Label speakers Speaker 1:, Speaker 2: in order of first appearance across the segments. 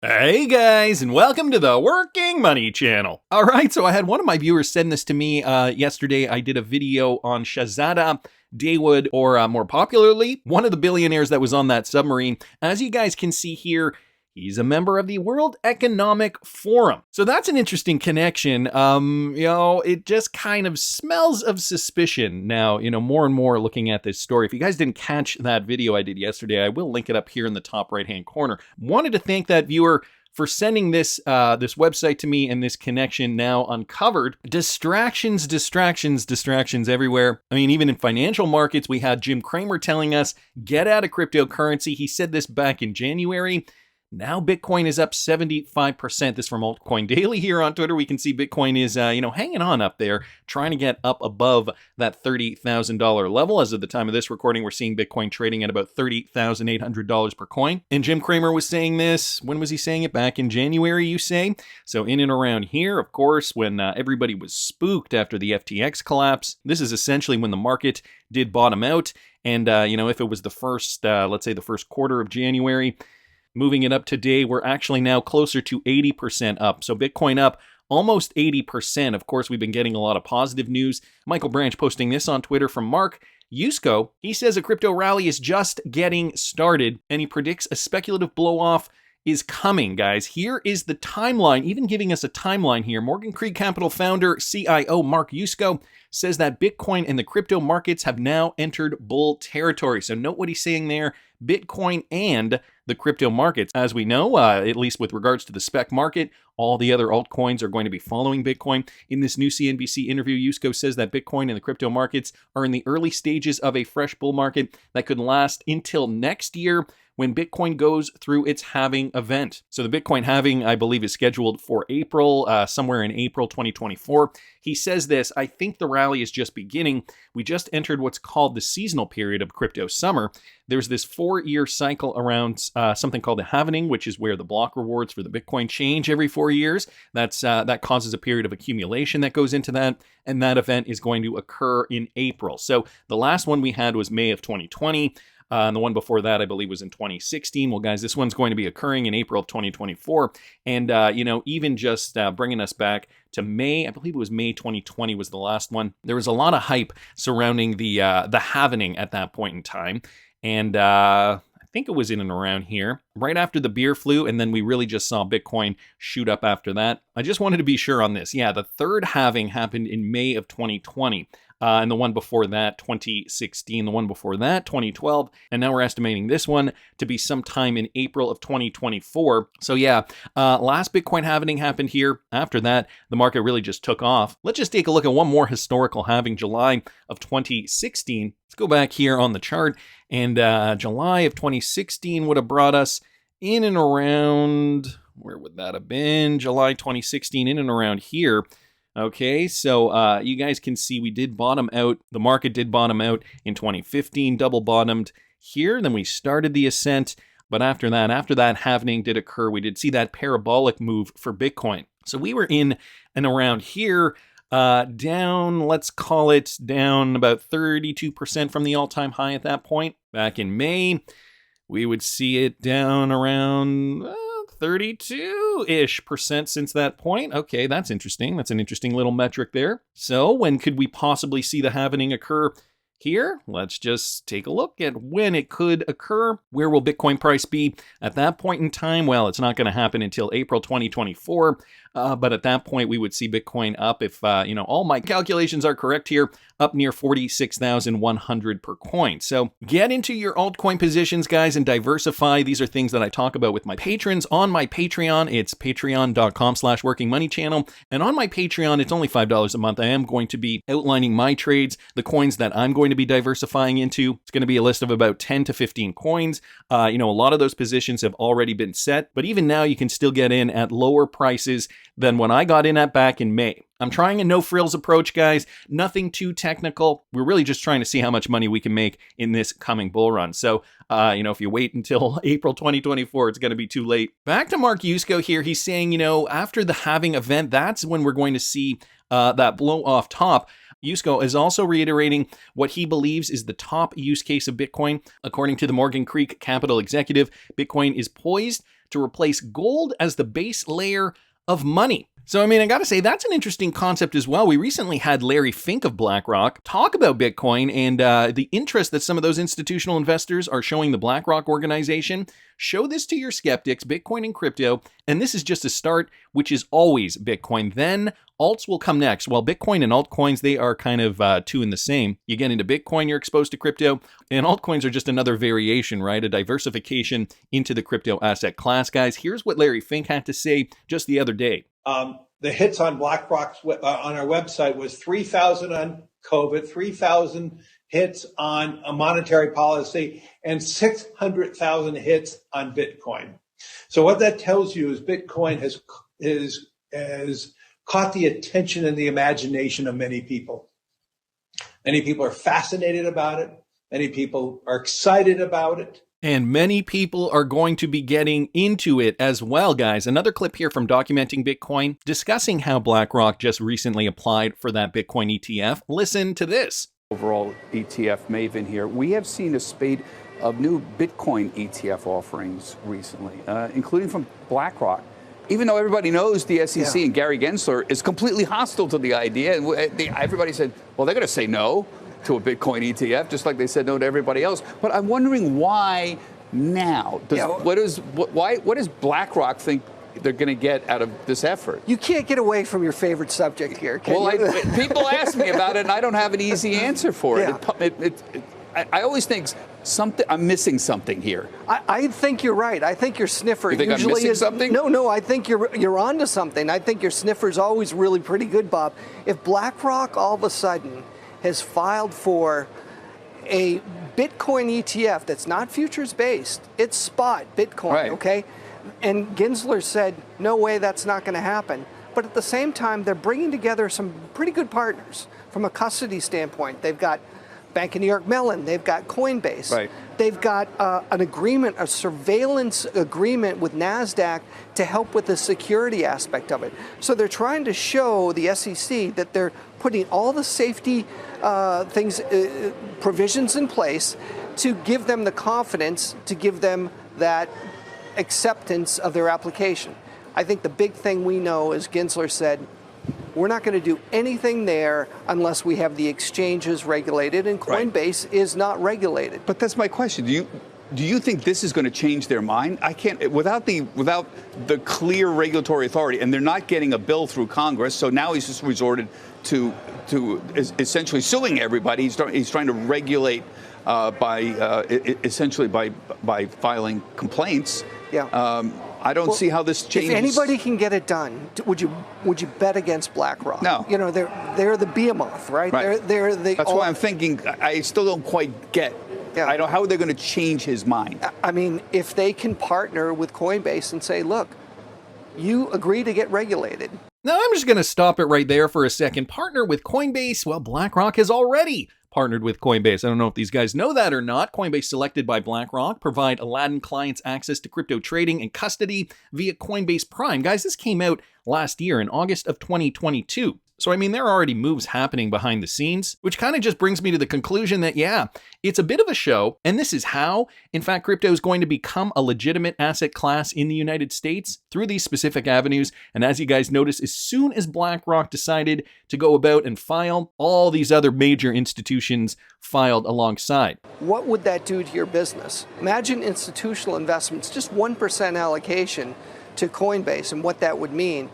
Speaker 1: Hey guys, and welcome to the Working Money channel. All right, so I had one of my viewers send this to me yesterday. I did a video on Shahzada Dawood, or more popularly, one of the billionaires that was on that submarine. As you guys can see here, he's a member of the World Economic Forum. So that's an interesting connection. It just kind of smells of suspicion now, more and more looking at this story. If you guys didn't catch that video I did yesterday, I will link it up here in the top right-hand corner. Wanted to thank that viewer for sending this website to me and this connection now uncovered. Distractions everywhere. I mean, even in financial markets, we had Jim Cramer telling us, get out of cryptocurrency. He said this back in January. Now Bitcoin is up 75%. This from Altcoin Daily here on Twitter. We can see Bitcoin is, hanging on up there, trying to get up above that $30,000 level. As of the time of this recording, we're seeing Bitcoin trading at about $30,800 per coin. And Jim Cramer was saying this, when was he saying it? Back in January, you say? So in and around here, of course, when everybody was spooked after the FTX collapse, this is essentially when the market did bottom out. And, if it was the first, let's say the first quarter of January, moving it up today, we're actually now closer to 80% up. So Bitcoin up almost 80%. Of course, we've been getting a lot of positive news. Michael Branch posting this on Twitter from Mark Yusko. He says a crypto rally is just getting started, and he predicts a speculative blow-off is coming, guys. Here is the timeline, even giving us a timeline here. Morgan Creek Capital founder, CIO Mark Yusko says that Bitcoin and the crypto markets have now entered bull territory. So note what he's saying there, Bitcoin and the crypto markets. As we know, at least with regards to the spec market, all the other altcoins are going to be following Bitcoin. In this new CNBC interview, Yusko says that Bitcoin and the crypto markets are in the early stages of a fresh bull market that could last until next year, when Bitcoin goes through its halving event. So the Bitcoin halving, I believe, is scheduled for April, somewhere in April 2024. He says this, I think the rally is just beginning. We just entered what's called the seasonal period of crypto summer. There's this 4-year cycle around something called the halvening, which is where the block rewards for the Bitcoin change every 4 years. That causes a period of accumulation that goes into that, and that event is going to occur in April. So the last one we had was May of 2020. And the one before that, I believe, was in 2016. Well, guys, this one's going to be occurring in April of 2024. And, even just bringing us back to May, I believe it was May 2020 was the last one. There was a lot of hype surrounding the halvening at that point in time. And I think it was in and around here, right after the beer flu, and then we really just saw Bitcoin shoot up after that. I just wanted to be sure on this. Yeah, the third halving happened in May of 2020. And the one before that, 2016, the one before that, 2012, and now we're estimating this one to be sometime in April of 2024. So yeah, last Bitcoin halving happened here. After that, the market really just took off. Let's just take a look at one more historical halving, July of 2016. Let's go back here on the chart, and July of 2016 would have brought us in and around, where would that have been? July 2016, in and around here. Okay, so you guys can see we did bottom out. The market did bottom out in 2015, double bottomed here. Then we started the ascent. But after that halving did occur, we did see that parabolic move for Bitcoin. So we were in and around here, down, let's call it down about 32% from the all-time high at that point. Back in May, we would see it down around 32-ish% since that point. Okay, that's interesting. That's an interesting little metric there. So when could we possibly see the halvening occur here? Let's just take a look at when it could occur. Where will Bitcoin price be at that point in time? Well, it's not going to happen until April 2024. But at that point, we would see Bitcoin up, if all my calculations are correct here, up near 46,100 per coin. So get into your altcoin positions, guys, and diversify. These are things that I talk about with my patrons on my Patreon. It's patreon.com/workingmoneychannel. And on my Patreon, it's only $5 a month. I am going to be outlining my trades, the coins that I'm going to be diversifying into. It's going to be a list of about 10 to 15 coins. A lot of those positions have already been set, but even now you can still get in at lower prices than when I got in at back in May. I'm trying a no-frills approach, guys. Nothing too technical. We're really just trying to see how much money we can make in this coming bull run. So, if you wait until April 2024, it's going to be too late. Back to Mark Yusko here. He's saying, after the halving event, that's when we're going to see that blow off top. Yusko is also reiterating what he believes is the top use case of Bitcoin. According to the Morgan Creek Capital executive, Bitcoin is poised to replace gold as the base layer of money. So, I mean, I gotta say, that's an interesting concept as well. We recently had Larry Fink of BlackRock talk about Bitcoin and the interest that some of those institutional investors are showing the BlackRock organization. Show this to your skeptics, Bitcoin and crypto, and this is just a start, which is always Bitcoin. Then alts will come next. While Bitcoin and altcoins, they are kind of two in the same. You get into Bitcoin, you're exposed to crypto, and altcoins are just another variation, right? A diversification into the crypto asset class. Guys, here's what Larry Fink had to say just the other day.
Speaker 2: The hits on BlackRock's on our website was 3,000 on COVID, 3,000 hits on a monetary policy, and 600,000 hits on Bitcoin. So what that tells you is Bitcoin has caught the attention and the imagination of many people. Many people are fascinated about it. Many people are excited about it.
Speaker 1: And many people are going to be getting into it as well, guys. Another clip here from Documenting Bitcoin, discussing how BlackRock just recently applied for that Bitcoin ETF. Listen to this.
Speaker 3: Overall ETF maven here, we have seen a spate of new Bitcoin ETF offerings recently, including from BlackRock. Even though everybody knows the SEC and Gary Gensler is completely hostile to the idea, and everybody said, well, they're going to say no to a Bitcoin ETF, just like they said no to everybody else. But I'm wondering why now? What does BlackRock think they're going to get out of this effort?
Speaker 4: You can't get away from your favorite subject here, can you?
Speaker 3: People ask me about it, and I don't have an easy answer for it. I always think I'm missing something here.
Speaker 4: I think you're right. I think your sniffer
Speaker 3: you think
Speaker 4: usually
Speaker 3: I'm missing
Speaker 4: is
Speaker 3: something?
Speaker 4: No. I think you're onto something. I think your sniffer is always really pretty good, Bob. If BlackRock all of a sudden has filed for a Bitcoin ETF that's not futures based, it's spot Bitcoin,
Speaker 3: right.
Speaker 4: Okay? And Gensler said, no way, that's not going to happen. But at the same time, they're bringing together some pretty good partners from a custody standpoint. They've got Bank of New York Mellon, they've got Coinbase,
Speaker 3: right.
Speaker 4: They've got an agreement, a surveillance agreement with NASDAQ to help with the security aspect of it. So they're trying to show the SEC that they're putting all the safety provisions in place to give them the confidence, to give them that acceptance of their application. I think the big thing we know is Gensler said, we're not going to do anything there unless we have the exchanges regulated, and Coinbase is not regulated.
Speaker 3: But that's my question. Do you think this is going to change their mind? I can't without the clear regulatory authority, and they're not getting a bill through Congress. So now he's just resorted to essentially suing everybody. He's trying to regulate essentially by filing complaints.
Speaker 4: Yeah.
Speaker 3: I don't see how this changes.
Speaker 4: If anybody can get it done, would you bet against BlackRock?
Speaker 3: No.
Speaker 4: You know, they're the behemoth, right? They're the.
Speaker 3: That's why I'm thinking. I still don't quite get. Yeah. I don't. How are they going to change his mind?
Speaker 4: I mean, if they can partner with Coinbase and say, look, you agree to get regulated.
Speaker 1: Now, I'm just going to stop it right there for a second. Partner with Coinbase? Well, BlackRock has already partnered with Coinbase. I don't know if these guys know that or not. Coinbase, selected by BlackRock, provide Aladdin clients access to crypto trading and custody via Coinbase Prime. Guys, this came out last year in August of 2022. So, I mean, there are already moves happening behind the scenes, which kind of just brings me to the conclusion that, yeah, it's a bit of a show, and this is how, in fact, crypto is going to become a legitimate asset class in the United States through these specific avenues. And as you guys notice, as soon as BlackRock decided to go about and file, all these other major institutions filed alongside.
Speaker 4: What would that do to your business? Imagine institutional investments, just 1% allocation to Coinbase, and what that would mean.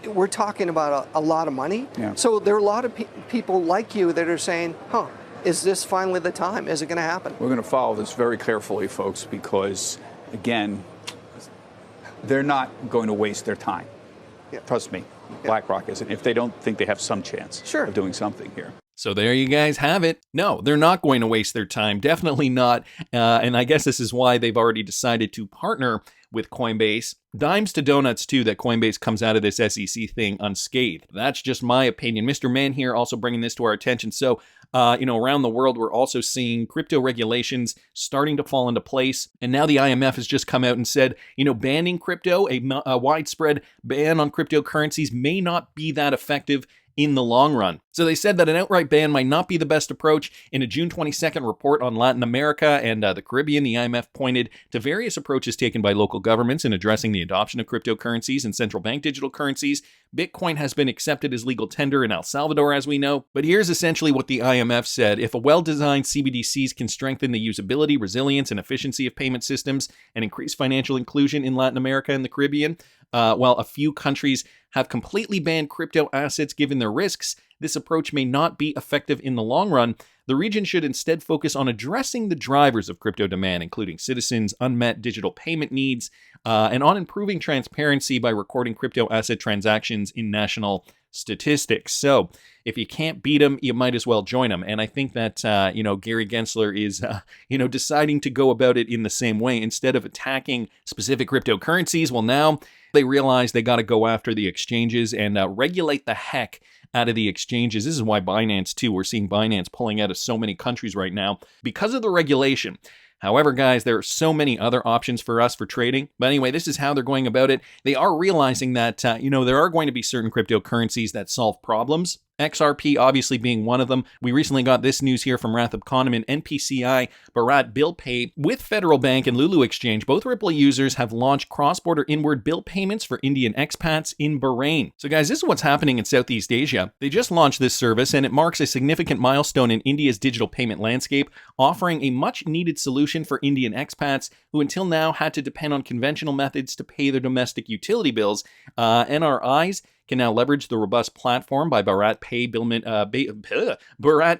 Speaker 4: We're talking about a lot of money.
Speaker 3: Yeah.
Speaker 4: So there are a lot of people like you that are saying, is this finally the time? Is it going to happen?
Speaker 3: We're going to follow this very carefully, folks, because, again, they're not going to waste their time.
Speaker 4: Yeah.
Speaker 3: Trust me, BlackRock isn't, if they don't think they have some chance of doing something here.
Speaker 1: So there you guys have it. No, they're not going to waste their time. Definitely not. And I guess this is why they've already decided to partner with Coinbase. Dimes to donuts, too, that Coinbase comes out of this SEC thing unscathed. That's just my opinion. Mr. Mann here also bringing this to our attention. So, around the world, we're also seeing crypto regulations starting to fall into place. And now the IMF has just come out and said, banning crypto, a widespread ban on cryptocurrencies may not be that effective in the long run. So they said that an outright ban might not be the best approach. In a June 22nd report on Latin America and the Caribbean, the IMF pointed to various approaches taken by local local governments in addressing the adoption of cryptocurrencies and central bank digital currencies. Bitcoin has been accepted as legal tender in El Salvador, as we know. But here's essentially what the IMF said. If a well-designed CBDCs can strengthen the usability, resilience, and efficiency of payment systems and increase financial inclusion in Latin America and the Caribbean, while a few countries have completely banned crypto assets given their risks, this approach may not be effective in the long run. The region should instead focus on addressing the drivers of crypto demand, including citizens' unmet digital payment needs, and on improving transparency by recording crypto asset transactions in national statistics. So if you can't beat them, you might as well join them. And I think that, Gary Gensler is, deciding to go about it in the same way. Instead of attacking specific cryptocurrencies, well, now they realize they got to go after the exchanges and regulate the heck out of the exchanges. This is why Binance, too, we're seeing Binance pulling out of so many countries right now because of the regulation. However, guys, there are so many other options for us for trading. But anyway, this is how they're going about it. They are realizing that, there are going to be certain cryptocurrencies that solve problems. XRP obviously being one of them. We recently got this news here from Wrath of Kahneman. NPCI, Bharat Bill Pay with Federal Bank and Lulu Exchange. Both Ripple users have launched cross-border inward bill payments for Indian expats in Bahrain. So guys, this is what's happening in Southeast Asia. They just launched this service and it marks a significant milestone in India's digital payment landscape, offering a much-needed solution for Indian expats who until now had to depend on conventional methods to pay their domestic utility bills. NRIs can now leverage the robust platform by Bharat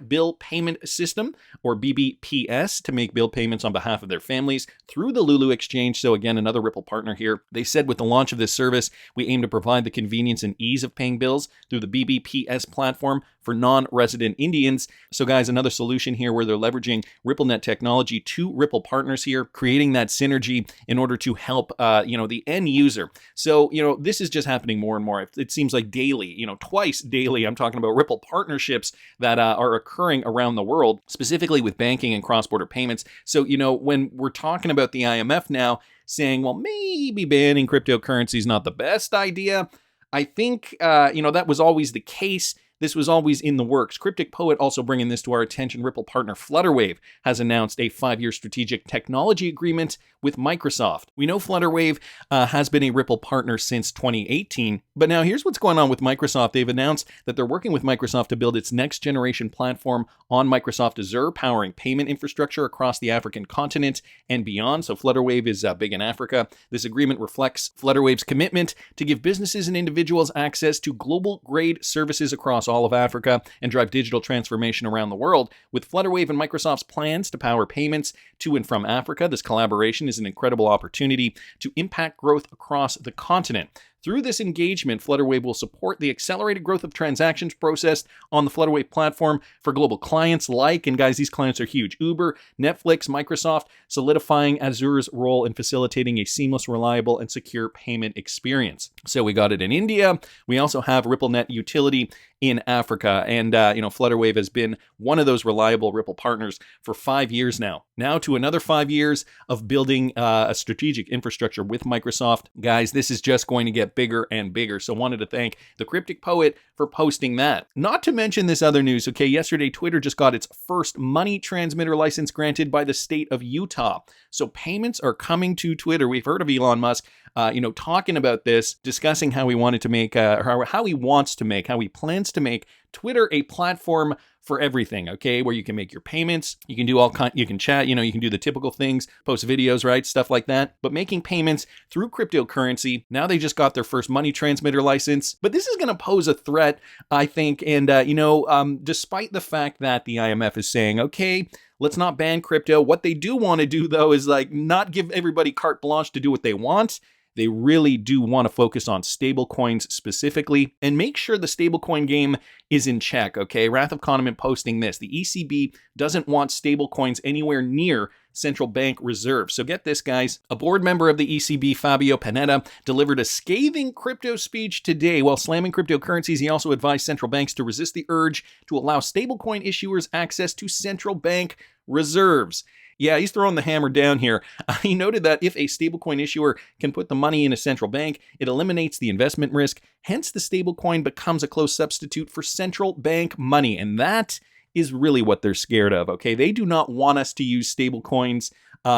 Speaker 1: Bill Payment System, or BBPS, to make bill payments on behalf of their families through the Lulu Exchange. So again, another Ripple partner here. They said with the launch of this service, we aim to provide the convenience and ease of paying bills through the BBPS platform for non-resident Indians. So guys, another solution here where they're leveraging RippleNet technology, two Ripple partners here, creating that synergy in order to help, the end user. So, this is just happening more and more. It seems like daily, twice daily, I'm talking about Ripple partnerships that are occurring around the world, specifically with banking and cross-border payments. So, when we're talking about the IMF now saying, well, maybe banning cryptocurrency is not the best idea, I think, that was always the case. This was always in the works. Cryptic Poet also bringing this to our attention. Ripple partner Flutterwave has announced a 5-year strategic technology agreement with Microsoft. We know Flutterwave has been a Ripple partner since 2018, but now here's what's going on with Microsoft. They've announced that they're working with Microsoft to build its next generation platform on Microsoft Azure, powering payment infrastructure across the African continent and beyond. So Flutterwave is big in Africa. This agreement reflects Flutterwave's commitment to give businesses and individuals access to global grade services across all of Africa and drive digital transformation around the world. With Flutterwave and Microsoft's plans to power payments to and from Africa, this collaboration is an incredible opportunity to impact growth across the continent. Through this engagement, Flutterwave will support the accelerated growth of transactions processed on the Flutterwave platform for global clients like, and guys, these clients are huge, Uber, Netflix, Microsoft, solidifying Azure's role in facilitating a seamless, reliable, and secure payment experience. So we got it in India. We also have RippleNet utility in Africa. And, Flutterwave has been one of those reliable Ripple partners for 5 years now. Now to another 5 years of building a strategic infrastructure with Microsoft. Guys, this is just going to get bigger and bigger. So wanted to thank the Cryptic Poet for posting that. Not to mention this other news. Okay, yesterday, Twitter just got its first money transmitter license granted by the state of Utah. So payments are coming to Twitter. We've heard of Elon Musk talking about this, discussing how he wanted to make, how he plans to make Twitter a platform for everything, okay, where you can make your payments, you can do you can chat, you can do the typical things, post videos, right, stuff like that, but making payments through cryptocurrency. Now they just got their first money transmitter license, but this is going to pose a threat, I think, and, despite the fact that the IMF is saying, okay, let's not ban crypto, what they do want to do, though, is not give everybody carte blanche to do what they want. They really do want to focus on stablecoins specifically and make sure the stablecoin game is in check, okay? Wrath of Kahneman posting this. The ECB doesn't want stablecoins anywhere near central bank reserves. So get this, guys. A board member of the ECB, Fabio Panetta, delivered a scathing crypto speech today. While slamming cryptocurrencies, he also advised central banks to resist the urge to allow stablecoin issuers access to central bank reserves. Yeah, he's throwing the hammer down here. He noted that if a stablecoin issuer can put the money in a central bank, it eliminates the investment risk. Hence, the stablecoin becomes a close substitute for central bank money. And that is really what they're scared of, okay? They do not want us to use stablecoins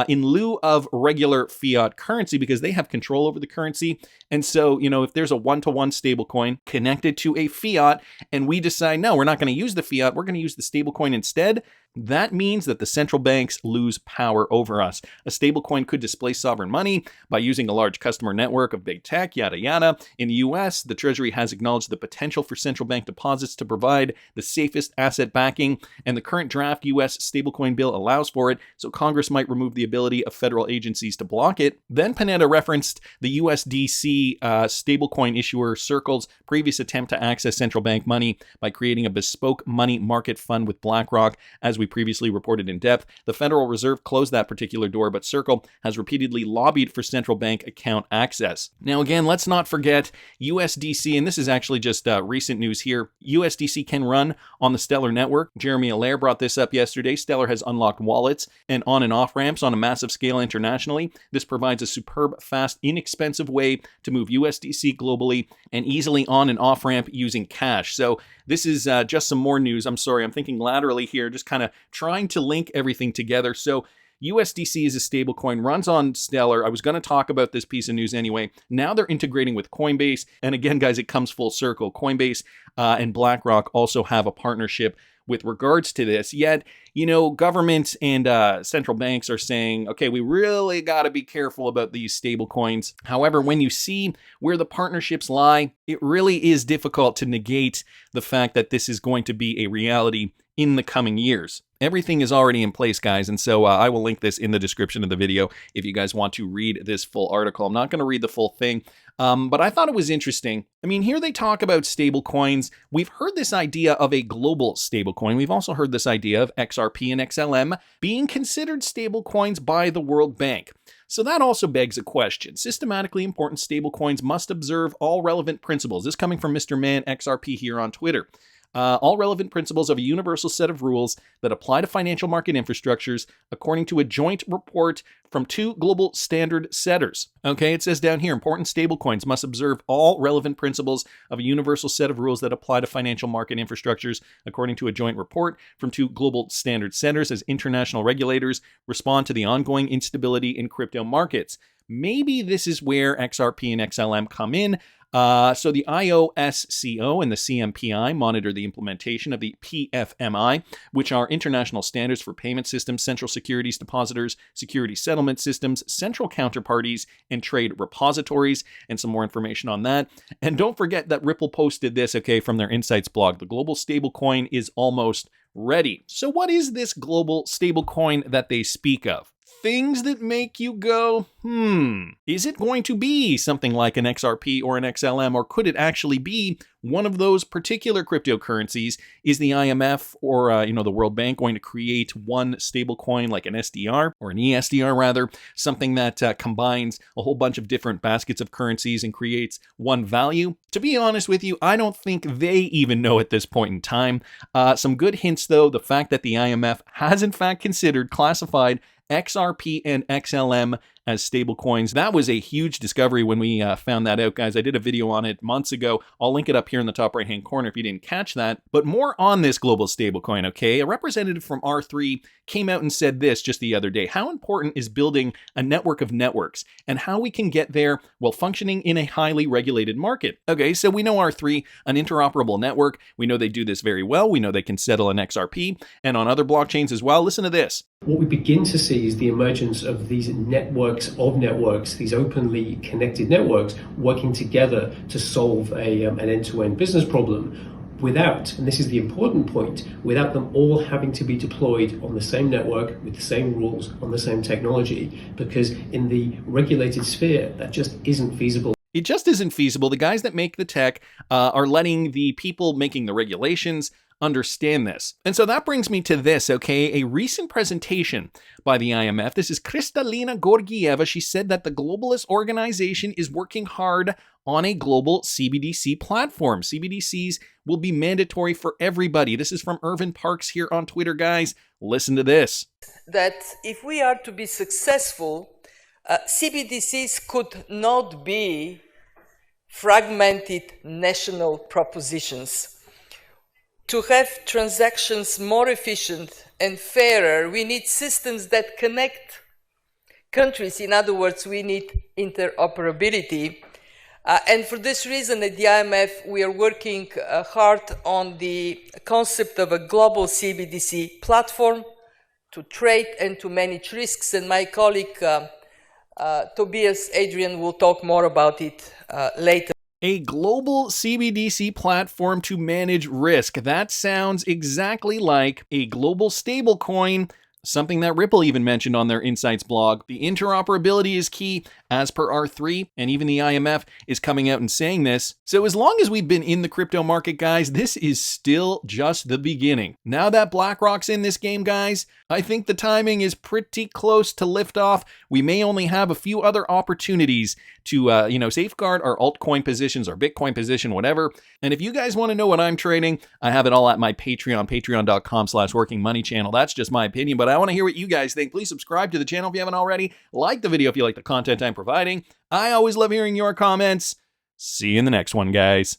Speaker 1: in lieu of regular fiat currency because they have control over the currency. And so, if there's a one-to-one stablecoin connected to a fiat and we decide, no, we're not going to use the fiat, we're going to use the stablecoin instead, that means that the central banks lose power over us. A stablecoin could displace sovereign money by using a large customer network of big tech, yada yada. In the US, the Treasury has acknowledged the potential for central bank deposits to provide the safest asset backing, and the current draft US stablecoin bill allows for it, so Congress might remove the ability of federal agencies to block it. Then Panetta referenced the USDC stablecoin issuer Circle's previous attempt to access central bank money by creating a bespoke money market fund with BlackRock. As we previously reported in depth, the Federal Reserve closed that particular door, but Circle has repeatedly lobbied for central bank account access. Now again, let's not forget USDC, and this is actually just recent news here. USDC can run on the Stellar network. Jeremy Allaire brought this up yesterday. Stellar has unlocked wallets and on and off ramps on a massive scale internationally. This provides a superb, fast, inexpensive way to move USDC globally and easily on and off ramp using cash. So this is just some more news. I'm sorry, I'm thinking laterally here, just kind of trying to link everything together. So USDC is a stablecoin, runs on Stellar. I was going to talk about this piece of news anyway. Now they're integrating with Coinbase. And again, guys, it comes full circle. Coinbase and BlackRock also have a partnership with regards to this. Yet, governments and central banks are saying, okay, we really got to be careful about these stable coins. However, when you see where the partnerships lie, it really is difficult to negate the fact that this is going to be a reality in the coming years. Everything is already in place, guys, and so I will link this in the description of the video if you guys want to read this full article. I'm not going to read the full thing, but I thought it was interesting. I mean, here they talk about stable coins. We've heard this idea of a global stable coin. We've also heard this idea of XRP and XLM being considered stable coins by the World Bank. So that also begs a question. Systematically important stablecoins must observe all relevant principles. This coming from Mr. Man XRP here on Twitter. All relevant principles of a universal set of rules that apply to financial market infrastructures according to a joint report from 2 global standard setters. Okay, it says down here, important stablecoins must observe all relevant principles of a universal set of rules that apply to financial market infrastructures according to a joint report from 2 global standard setters as international regulators respond to the ongoing instability in crypto markets. Maybe this is where XRP and XLM come in. So the IOSCO and the CMPI monitor the implementation of the PFMI, which are international standards for payment systems, central securities depositors, security settlement systems, central counterparties, and trade repositories, and some more information on that. And don't forget that Ripple posted this, okay, from their Insights blog. The global stablecoin is almost ready. So what is this global stablecoin that they speak of? Things that make you go, is it going to be something like an XRP or an XLM, or could it actually be one of those particular cryptocurrencies? Is the IMF or the World Bank going to create one stablecoin like an SDR or an ESDR rather, something that combines a whole bunch of different baskets of currencies and creates one value? To be honest with you, I don't think they even know at this point in time. Some good hints though, the fact that the IMF has in fact classified XRP and XLM as stablecoins. That was a huge discovery when we found that out, guys. I did a video on it months ago. I'll link it up here in the top right-hand corner if you didn't catch that. But more on this global stablecoin, okay? A representative from R3 came out and said this just the other day. How important is building a network of networks and how we can get there while functioning in a highly regulated market? Okay, so we know R3, an interoperable network. We know they do this very well. We know they can settle an XRP and on other blockchains as well. Listen to this.
Speaker 5: What we begin to see is the emergence of these networks of networks, these openly connected networks working together to solve an end-to-end business problem without, and this is the important point, without them all having to be deployed on the same network with the same rules on the same technology, because in the regulated sphere, that just isn't feasible.
Speaker 1: It just isn't feasible. The guys that make the tech are letting the people making the regulations understand this. And so that brings me to this, okay? A recent presentation by the IMF. This is Kristalina Georgieva. She said that the globalist organization is working hard on a global CBDC platform. CBDCs will be mandatory for everybody. This is from Irvin Parks here on Twitter, guys. Listen to this.
Speaker 6: That if we are to be successful, CBDCs could not be fragmented national propositions. To have transactions more efficient and fairer, we need systems that connect countries. In other words, we need interoperability. And for this reason, at the IMF, we are working hard on the concept of a global CBDC platform to trade and to manage risks. And my colleague, Tobias Adrian, will talk more about it later.
Speaker 1: A global CBDC platform to manage risk. That sounds exactly like a global stablecoin, something that Ripple even mentioned on their Insights blog. The interoperability is key, as per R3, and even the IMF is coming out and saying this. So as long as we've been in the crypto market, guys, this is still just the beginning. Now that BlackRock's in this game, guys, I think the timing is pretty close to liftoff. We may only have a few other opportunities to, safeguard our altcoin positions, our Bitcoin position, whatever. And if you guys want to know what I'm trading, I have it all at my Patreon, patreon.com/workingmoneychannel. That's just my opinion, but I want to hear what you guys think. Please subscribe to the channel if you haven't already. Like the video if you like the content I'm providing. I always love hearing your comments. See you in the next one, guys.